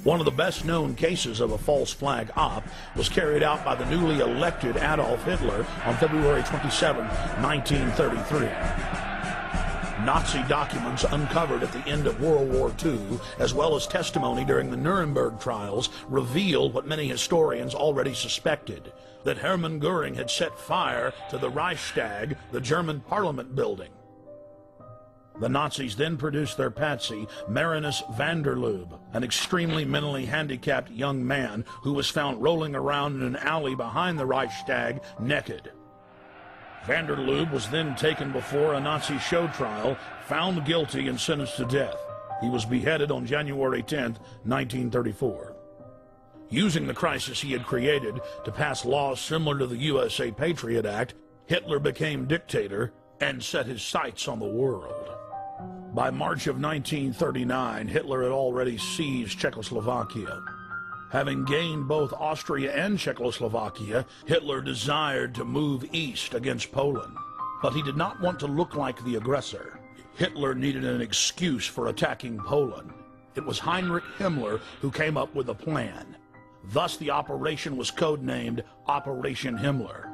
One of the best-known cases of a false flag op was carried out by the newly elected Adolf Hitler on February 27, 1933. Nazi documents uncovered at the end of World War II, as well as testimony during the Nuremberg trials, reveal what many historians already suspected, that Hermann Goering had set fire to the Reichstag, the German parliament building. The Nazis then produced their patsy, Marinus van der Lubbe, an extremely mentally handicapped young man who was found rolling around in an alley behind the Reichstag naked. Van der Lubbe was then taken before a Nazi show trial, found guilty and sentenced to death. He was beheaded on January 10, 1934. Using the crisis he had created to pass laws similar to the USA Patriot Act, Hitler became dictator and set his sights on the world. By March of 1939, Hitler had already seized Czechoslovakia. Having gained both Austria and Czechoslovakia, Hitler desired to move east against Poland. But he did not want to look like the aggressor. Hitler needed an excuse for attacking Poland. It was Heinrich Himmler who came up with a plan. Thus, the operation was codenamed Operation Himmler.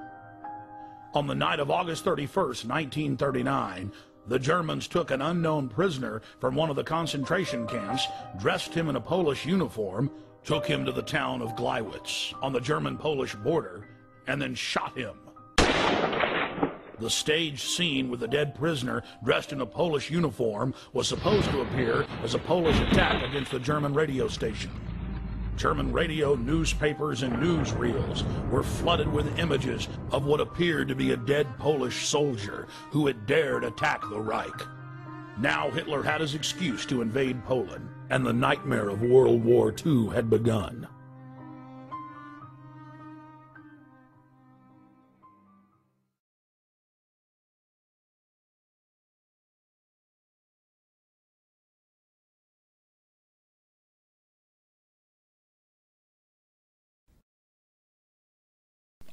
On the night of August 31st, 1939, the Germans took an unknown prisoner from one of the concentration camps, dressed him in a Polish uniform, took him to the town of Gleiwitz on the German-Polish border, and then shot him. The staged scene with the dead prisoner dressed in a Polish uniform was supposed to appear as a Polish attack against the German radio station. German radio, newspapers, and newsreels were flooded with images of what appeared to be a dead Polish soldier who had dared attack the Reich. Now Hitler had his excuse to invade Poland, and the nightmare of World War II had begun.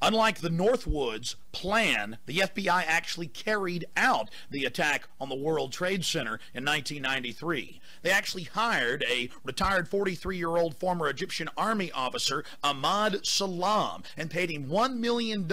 Unlike the Northwoods plan, the FBI actually carried out the attack on the World Trade Center in 1993. They actually hired a retired 43-year-old former Egyptian army officer, Ahmad Salam, and paid him $1 million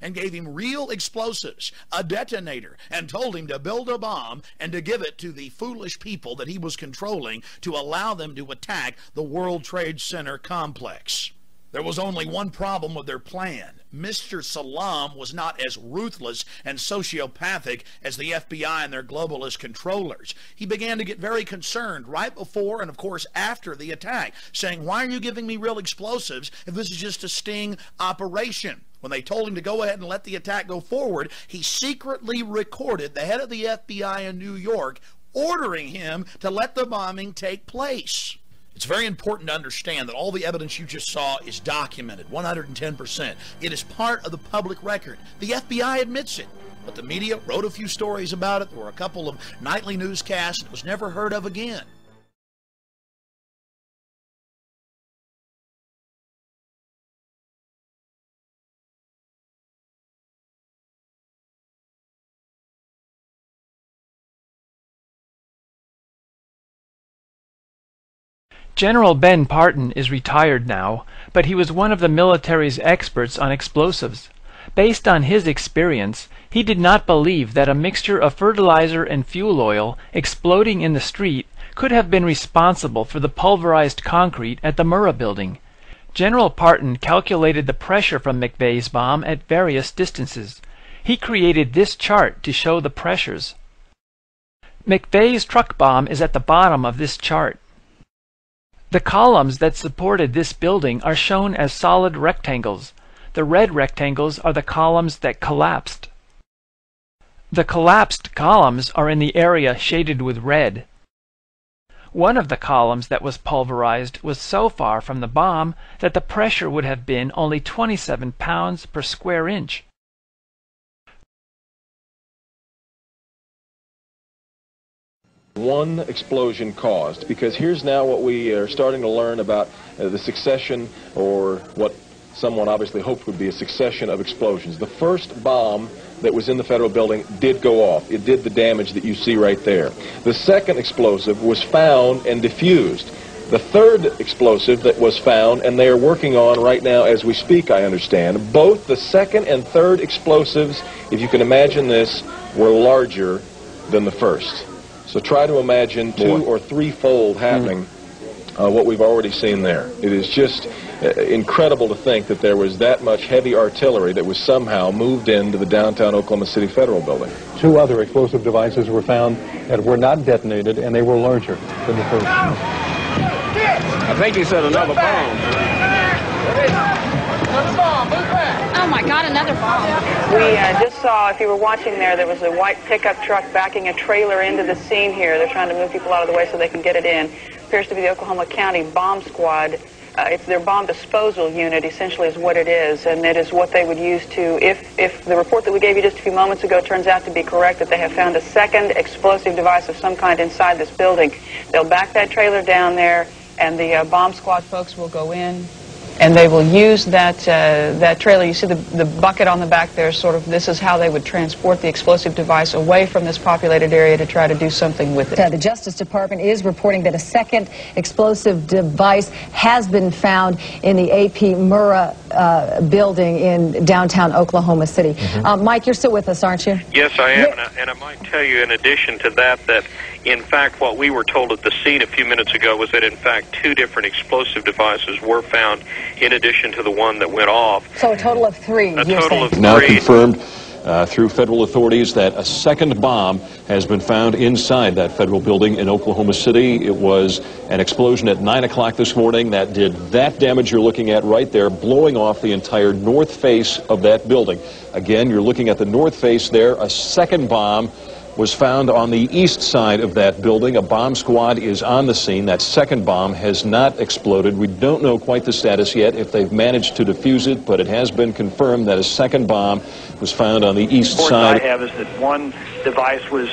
and gave him real explosives, a detonator, and told him to build a bomb and to give it to the foolish people that he was controlling to allow them to attack the World Trade Center complex. There was only one problem with their plan. Mr. Salam was not as ruthless and sociopathic as the FBI and their globalist controllers. He began to get very concerned right before and, of course, after the attack, saying, "Why are you giving me real explosives if this is just a sting operation?" When they told him to go ahead and let the attack go forward, he secretly recorded the head of the FBI in New York ordering him to let the bombing take place. It's very important to understand that all the evidence you just saw is documented, 110%. It is part of the public record. The FBI admits it, but the media wrote a few stories about it. There were a couple of nightly newscasts. It was never heard of again. General Ben Parton is retired now, but he was one of the military's experts on explosives. Based on his experience, he did not believe that a mixture of fertilizer and fuel oil exploding in the street could have been responsible for the pulverized concrete at the Murrah building. General Parton calculated the pressure from McVeigh's bomb at various distances. He created this chart to show the pressures. McVeigh's truck bomb is at the bottom of this chart. The columns that supported this building are shown as solid rectangles. The red rectangles are the columns that collapsed. The collapsed columns are in the area shaded with red. One of the columns that was pulverized was so far from the bomb that the pressure would have been only 27 pounds per square inch. One explosion caused, because here's now what we are starting to learn about the succession, or what someone obviously hoped would be a succession of explosions. The first bomb that was in the federal building did go off. It did the damage that you see right there. The second explosive was found and diffused. The third explosive that was found, and they are working on right now as we speak, I understand, both the second and third explosives, if you can imagine this, were larger than the first. So try to imagine two- or three-fold happening what we've already seen there. It is just incredible to think that there was that much heavy artillery that was somehow moved into the downtown Oklahoma City Federal Building. 2 other explosive devices were found that were not detonated, and they were larger than the first. I think he said another bomb. Another bomb, move back. Oh my God, another bomb. We just saw, if you were watching there was a white pickup truck backing a trailer into the scene here. They're trying to move people out of the way so they can get it in. Appears to be the Oklahoma County Bomb Squad. It's their bomb disposal unit, essentially, is what it is, and it is what they would use to, if the report that we gave you just a few moments ago turns out to be correct, that they have found a second explosive device of some kind inside this building. They'll back that trailer down there, and the bomb squad folks will go in, and they will use that trailer. You see the bucket on the back there, sort of, this is how they would transport the explosive device away from this populated area to try to do something with it. The Justice Department is reporting that a second explosive device has been found in the A.P. Murrah building in downtown Oklahoma City. Mike, you're still with us, aren't you? Yes, I am, and I might tell you in addition to that, in fact, what we were told at the scene a few minutes ago was that, in fact, 2 different explosive devices were found in addition to the one that went off. So a total of 3, A total of 3. Now confirmed through federal authorities that a second bomb has been found inside that federal building in Oklahoma City. It was an explosion at 9 o'clock this morning that did that damage you're looking at right there, blowing off the entire north face of that building. Again, you're looking at the north face there. A second bomb was found on the east side of that building. A bomb squad is on the scene. That second bomb has not exploded. We don't know quite the status yet, if they've managed to defuse it, but it has been confirmed that a second bomb was found on the east side. The report I have is that one device was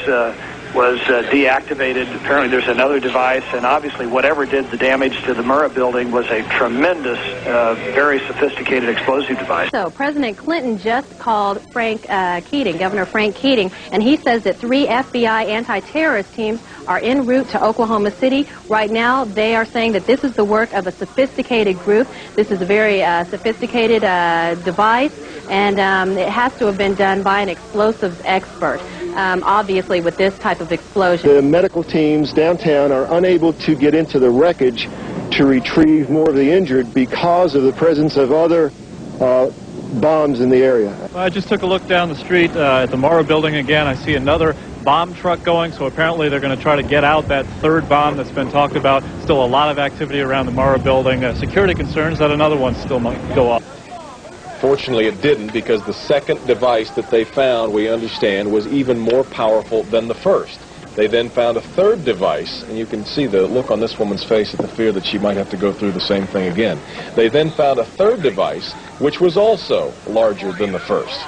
deactivated. Apparently there's another device, and obviously whatever did the damage to the Murrah building was a tremendous, very sophisticated explosive device. So President Clinton just called Frank Keating, Governor Frank Keating, and he says that 3 FBI anti-terrorist teams are en route to Oklahoma City. Right now, they are saying that this is the work of a sophisticated group. This is a very sophisticated device, and it has to have been done by an explosives expert. Obviously, with this type of explosion. The medical teams downtown are unable to get into the wreckage to retrieve more of the injured because of the presence of other bombs in the area. I just took a look down the street at the Murrah building again. I see another bomb truck going, so apparently they're going to try to get out that third bomb that's been talked about. Still a lot of activity around the Murrah building. Security concerns that another one still might go off. Fortunately, it didn't, because the second device that they found, we understand, was even more powerful than the first. They then found a third device, and you can see the look on this woman's face at the fear that she might have to go through the same thing again. They then found a third device, which was also larger than the first.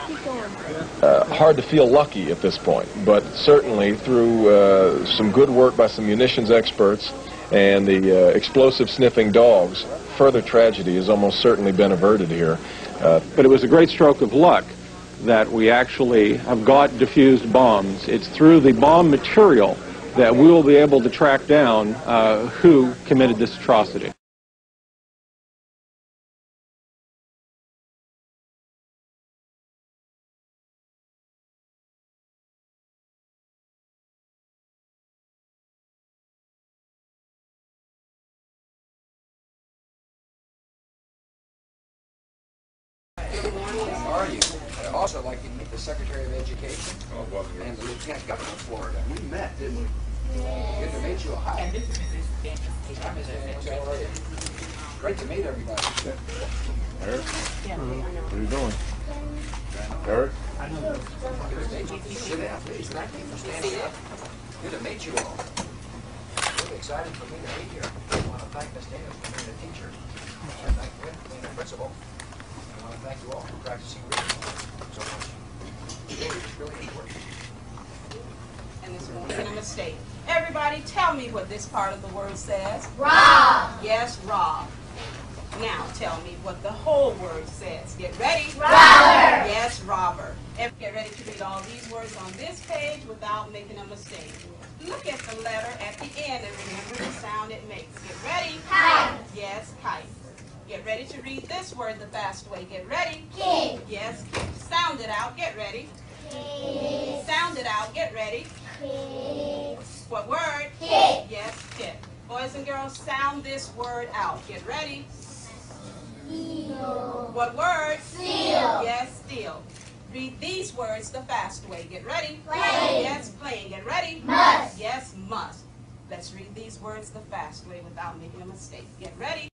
Hard to feel lucky at this point, but certainly through some good work by some munitions experts and the explosive sniffing dogs, further tragedy has almost certainly been averted here. But it was a great stroke of luck that we actually have got diffused bombs. It's through the bomb material that we will be able to track down who committed this atrocity. How are you? I'd also like to meet the Secretary of Education and the Lieutenant Governor of Florida. We met, didn't we? Good to meet you. Hi. Great to meet everybody. Eric? What are you doing? Eric? Sit down, please. Thank you for standing up. Good to meet you all. Really excited for me to be here. I want to thank Ms. Daniels for being a teacher. I want to thank Lynn for being a principal. I want to thank you all for practicing reading so much. It's really important. And this won't be a mistake. Everybody, tell me what this part of the word says. Rob. Yes, rob. Now tell me what the whole word says. Get ready. Robber. Yes, robber. Get ready to read all these words on this page without making a mistake. Look at the letter at the end and remember the sound it makes. Get ready. Kite. Yes, kite. Get ready to read this word the fast way. Get ready. Kid. Yes, kid. Sound it out. Get ready. Kid. Sound it out. Get ready. Kid. What word? Kid. Yes, kid. Boys and girls, sound this word out. Get ready. Seal. What word? Seal. Yes, steel. Read these words the fast way. Get ready. Plane. Yes, plane. Get ready. Must. Yes, must. Let's read these words the fast way without making a mistake. Get ready.